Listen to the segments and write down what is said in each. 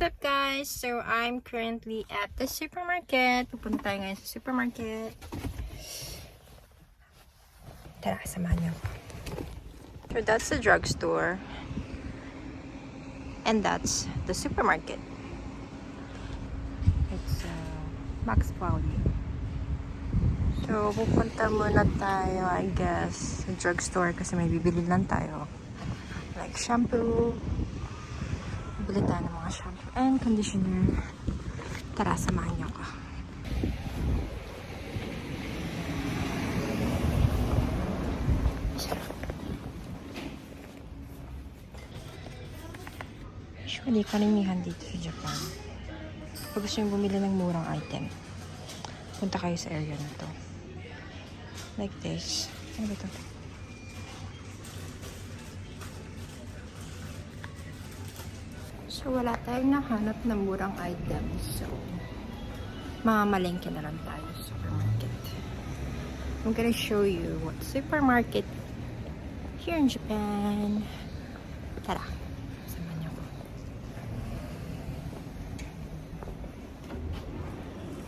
What's up guys? So I'm currently at the supermarket. Pupunta tayo ngayon sa supermarket. Tara, samahan niyo ako. So that's the drugstore. And that's the supermarket. It's Max Value. So pupunta muna tayo, I guess, sa drugstore kasi may bibili lang tayo. Like shampoo. Bili tayo ng mga shampoo and conditioner. Tara, samahan niyo ako. Usually, karamihan dito sa Japan. Pag gusto nyo bumili ng murang item, punta kayo sa area na to. Like this. Ano ba ito? So, wala tayong nahanap na murang items. So, mamamalengke na lang tayo sa supermarket. I'm gonna show you what supermarket here in Japan. Tara, samahan niyo ako.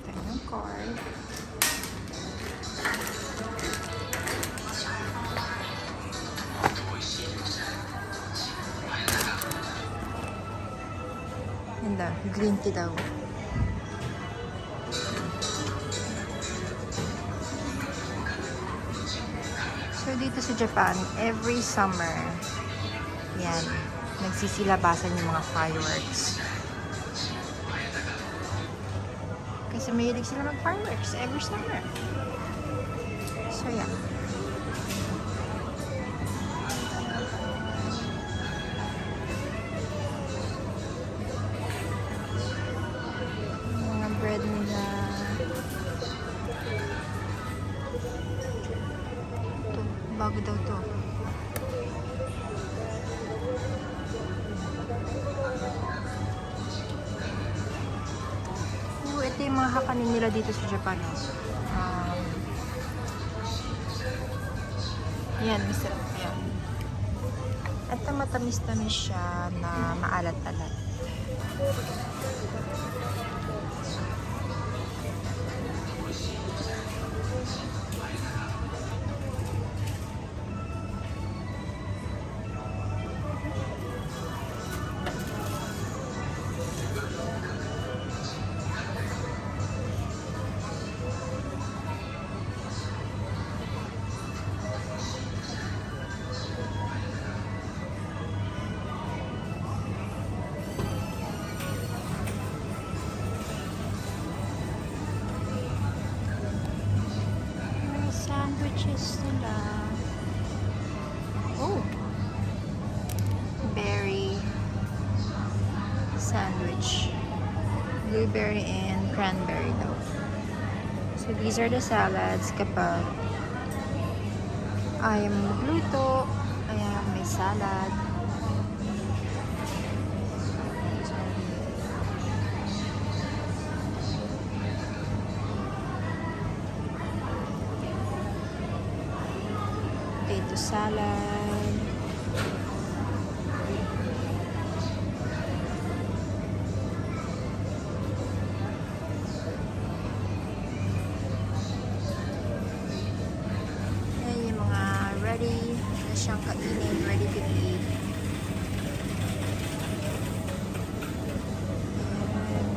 Tayo ng card. And green tea daw. So, dito sa Japan, every summer, yan, nagsisilabasan yung mga fireworks. Kasi mahilig sila mag-fireworks every summer. So, yeah. Mga bread nila. Ito, bago daw to. Ito yung mga kakanin nila dito sa Japan. Yan, masarap yan. Ito matamis-tamis siya na maalat-alat. Sandwiches nila. Oh! Berry sandwich. Blueberry and cranberry daw. So these are the salads kapag ayaw magluto. Ayan, may salad. Potato salad. Ayan yung mga ready na siyang kainin, ready to eat. Ayan.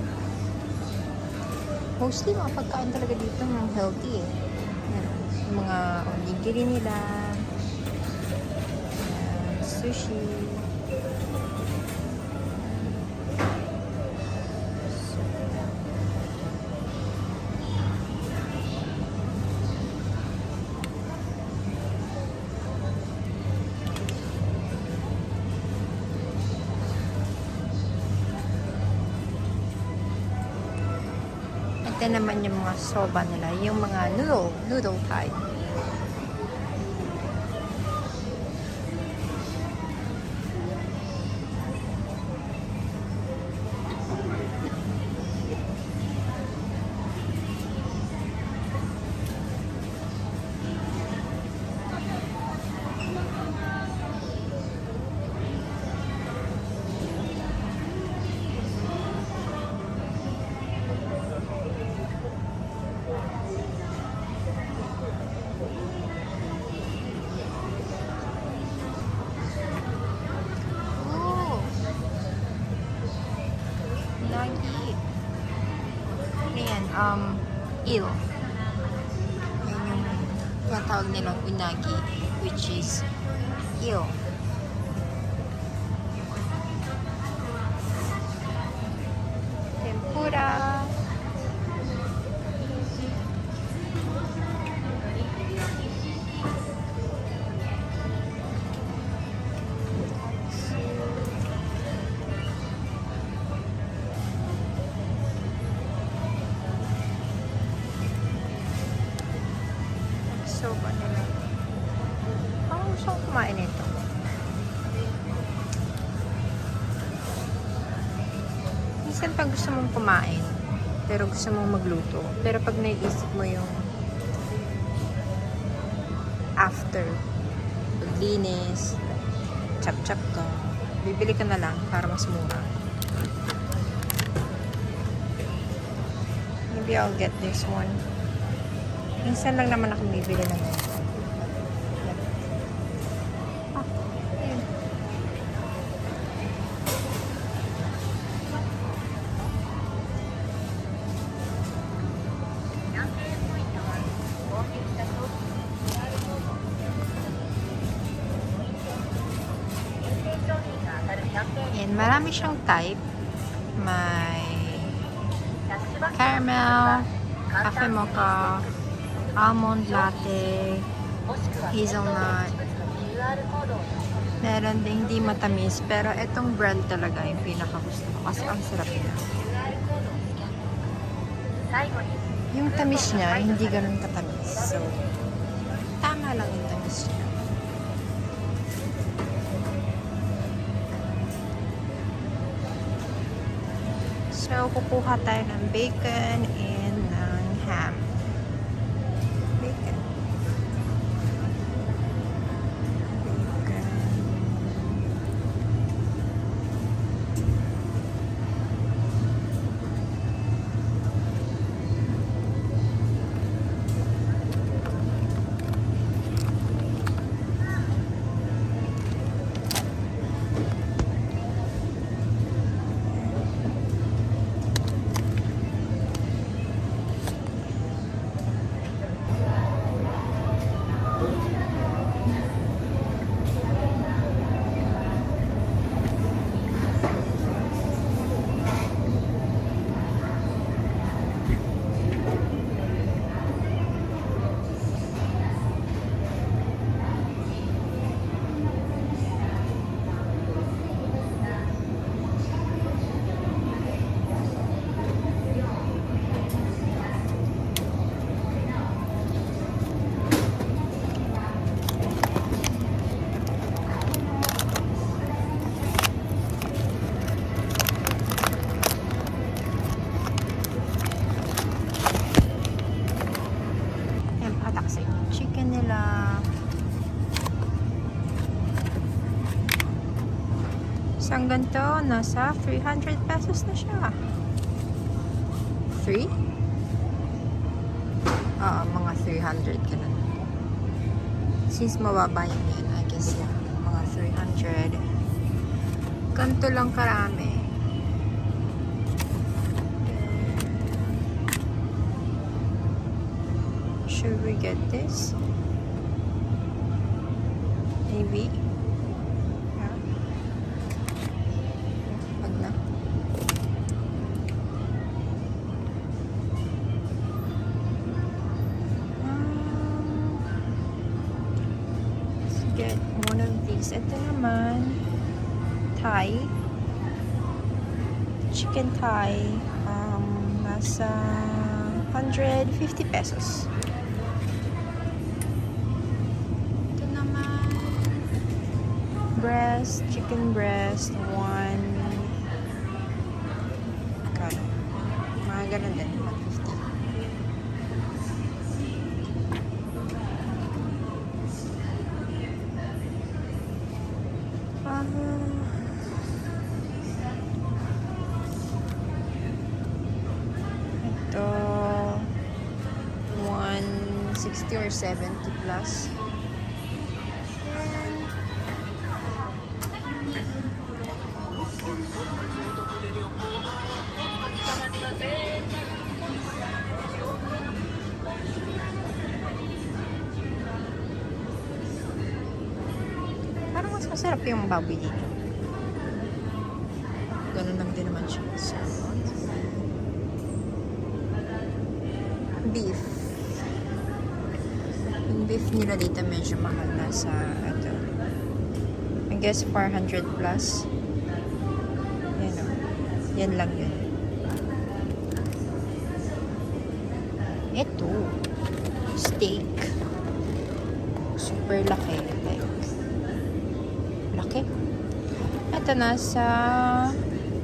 Mostly mga pagkain talaga dito ng healthy eh. Ayan. Yung mga onigiri nila. Sushi. Ito naman yung mga soba nila, yung mga noodle type. unagi. Ano yan? Eel. Yan yung tinatawag nilang unagi, which is eel. Tempura. So, ano lang. Parang gusto kong kumain ito. Minsan pag gusto mong kumain, pero gusto mong magluto, pero pag naiisip mo yung after, paglinis, chop-chop ka, bibili ka na lang para mas mura. Maybe I'll get this one. Minsan lang naman ako bibili ng ito. Ayun. Ayan, marami siyang type. May caramel, cafe mocha, almond latte, hazelnut. Meron din hindi matamis, pero itong brand talaga yung pinakagusto ko kasi ang sarap niya. Yung tamis niya, hindi ganun katamis. So, tama lang yung tamis niya. So, kukuha tayo ng bacon and ng ham. Bacon. Bacon. Chicken nila. Isang ganito, nasa 300 pesos na siya. 3? Mga 300 ka na. Since mababa yun yan, I guess yeah, mga 300. Ganito lang karami. Should we get this? Maybe. Yeah. Wag na. Let's get one of these. Ito naman, Thai. Chicken Thai. Nasa 150 pesos. Breast, chicken breast, one. Kano? Mga ganun din, 150. Ito, 160 or 70 plus. Masarap yung baboy dito. Ganun lang din naman siya. So, beef. Yung beef nila dito medyo mahal na sa ito. I guess 400 plus. Yan o. Yan lang yun. Ito. Steak. Super laki. Like, laki. Ito nasa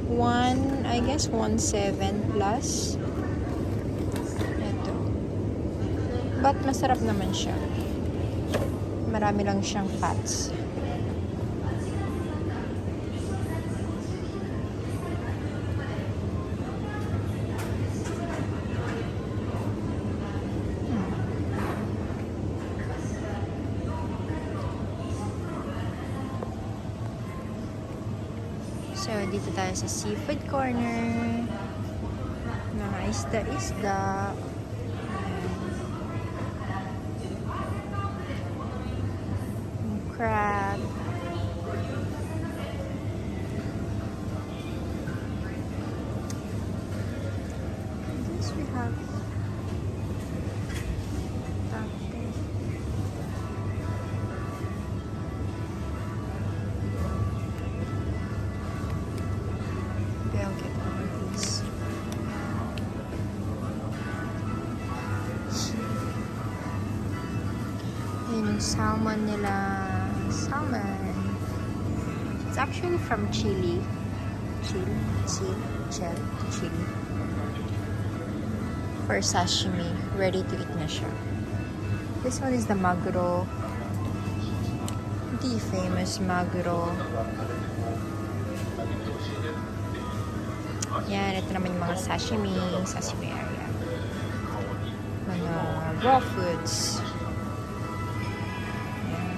1, I guess 1.7 plus. Ito. But masarap naman siya. Marami lang siyang fats. So, dito tayo sa seafood corner. Mga isda-isda. Crab. This we have tapos. I'll get all of these. Ayan yung salmon nila. Salmon. It's actually from Chile. Chile. For sashimi. Ready to eat na siya. This one is the maguro. The famous maguro. Yan, ito naman yung mga sashimi area. Mga raw foods. Yan.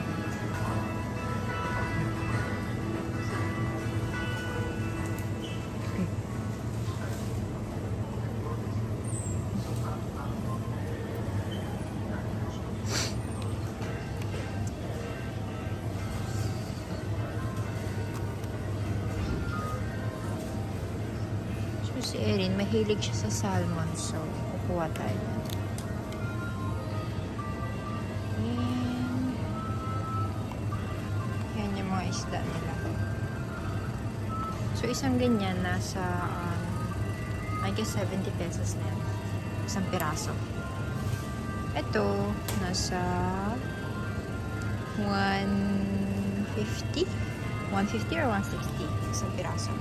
Si Erin, mahilig siya sa salmon. So, kukuha tayo. Yan yung mga isda nila. So, isang ganyan nasa, I guess 70 pesos na yan. Isang piraso. Ito, nasa 150? 150 or 160? Isang piraso.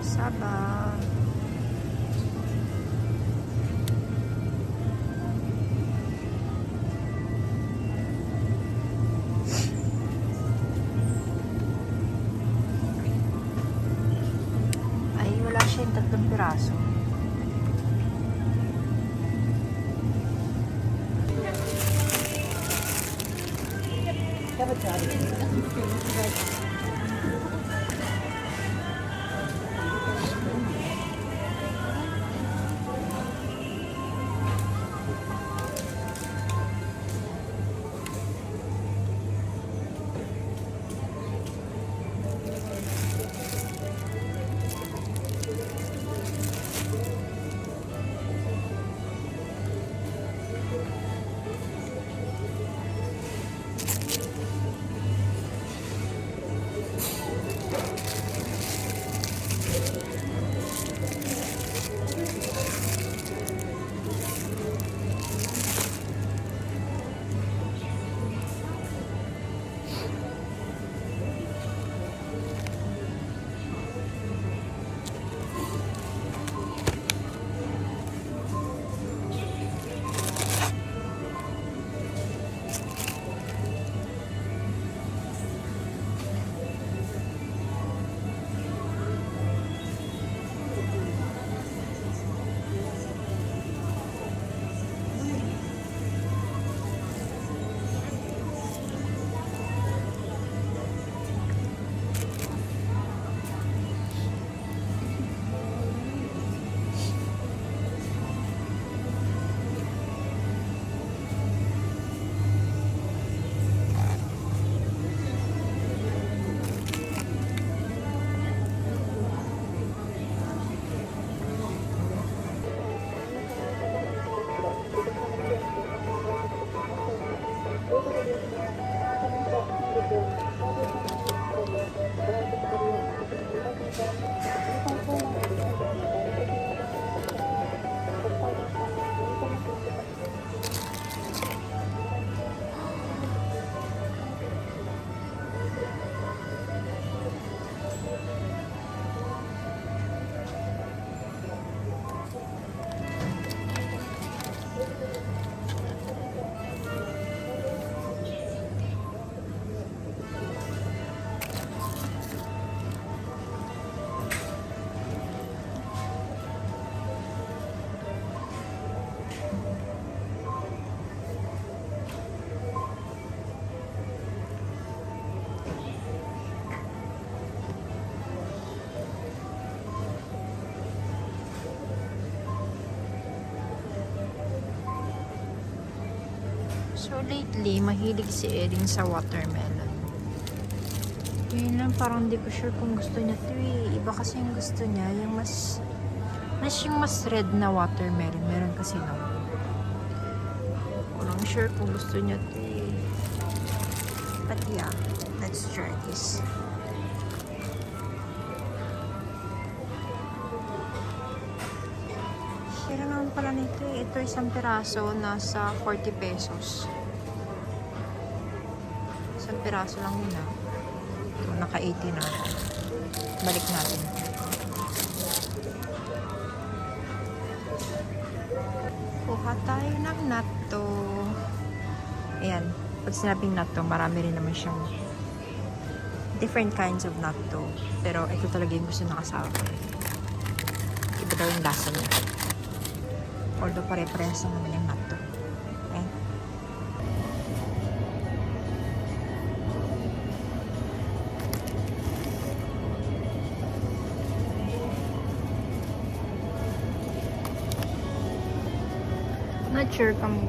Saba. Ay, wala siya yung 3 piraso. Dapat So lately, mahilig si Erin sa watermelon. Yun lang, parang hindi ko sure kung gusto niya ito eh. Iba kasi yung gusto niya, yung mas red na watermelon. Meron kasi no. Walang sure kung gusto niya ito eh. But yeah, let's try this. Pero naman pala nito eh. Ito isang piraso, nasa 40 pesos. Isang piraso lang yun ah. Ito, naka 80 na. Balik natin. Kuha tayo ng natto. Ayan. Pag sinabing natto, marami rin naman siyang different kinds of natto. Pero ito talaga yung gusto nakasawa ko. Iba daw yung lasa niya. Although pare-parehas naman yung natto. Okay? Not sure kung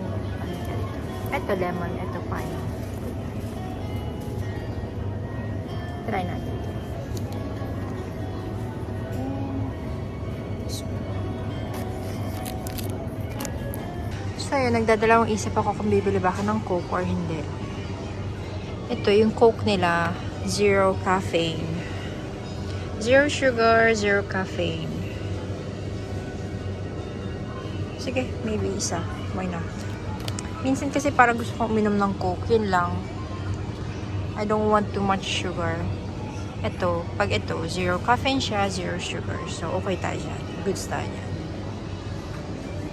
ito lemon, ito pine. Try natin. So yun, nagdadalawang isip ako kung bibili ba ako ng Coke or hindi. Ito, yung Coke nila, zero caffeine. Zero sugar, zero caffeine. Sige, maybe isa. Why not? Minsan kasi parang gusto kong uminom ng Coke, yun lang. I don't want too much sugar. Ito, pag ito, zero caffeine siya, zero sugar. So, okay tayo dyan. Goods tayo dyan.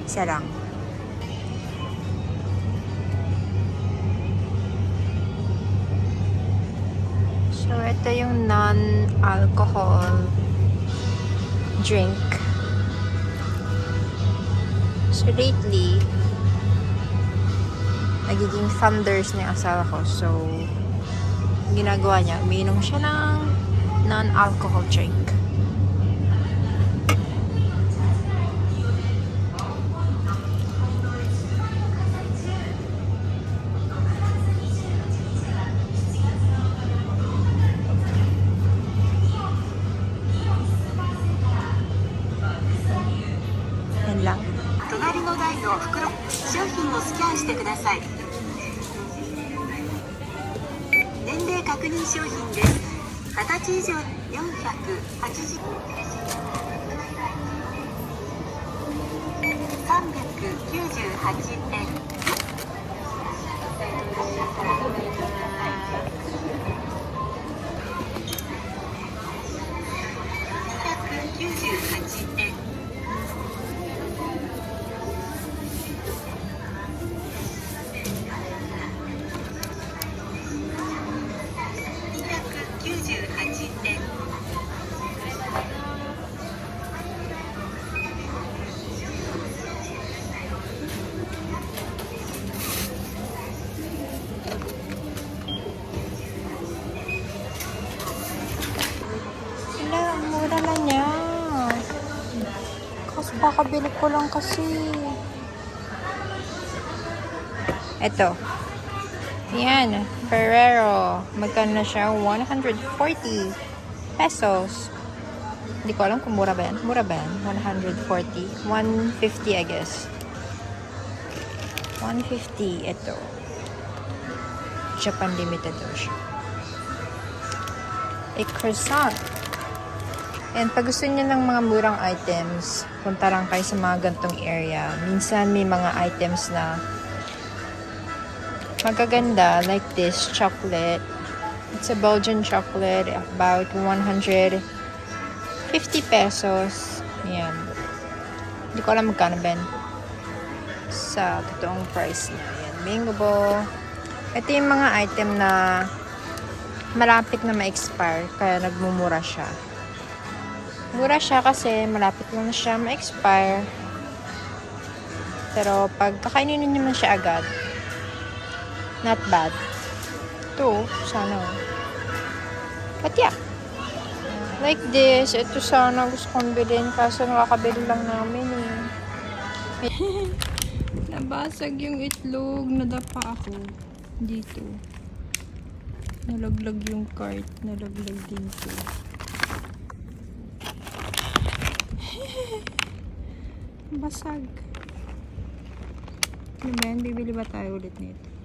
Isa lang. So, ito yung non-alcohol drink. So, lately, nagiging thunders na yung asawa ko. So, ginagawa niya, umiinom siya ng non-alcohol drink. Yan lang. 隣の台の袋、商品をスキャンしてください。年齢確認商品です。20歳以上480 398円。298円。Wala, ang mura na niya. Kasi kakabili ko lang kasi. Ito. Yan. Ferrero. Magkano na siya? 140 pesos. Hindi ko alam kung mura ba yan. Mura ba yan? 140. 150 I guess. 150. Ito. Japan Limited daw siya. A croissant. And pag gusto niyo ng mga murang items, punta lang kayo sa mga gantong area. Minsan may mga items na magaganda, like this chocolate. It's a Belgian chocolate, about 150 pesos. Ayan. Hindi ko alam magkano ba sa totoong price niya. Ayan, Bingo. Ito yung mga item na malapit na ma-expire, kaya nagmumura siya. Mura siya kasi malapit lang na siya ma-expire. Pero pag kakainin naman siya agad, not bad. Ito, sana. But yeah. Like this, ito sana gusto kong bilhin kaso nakakabili lang namin eh. Nabasag yung itlog. Nadapa ako. Dito. Nalaglag yung cart. Nalaglag dito. Basag. Ano ba yan? Bibili ba tayo ulit nito?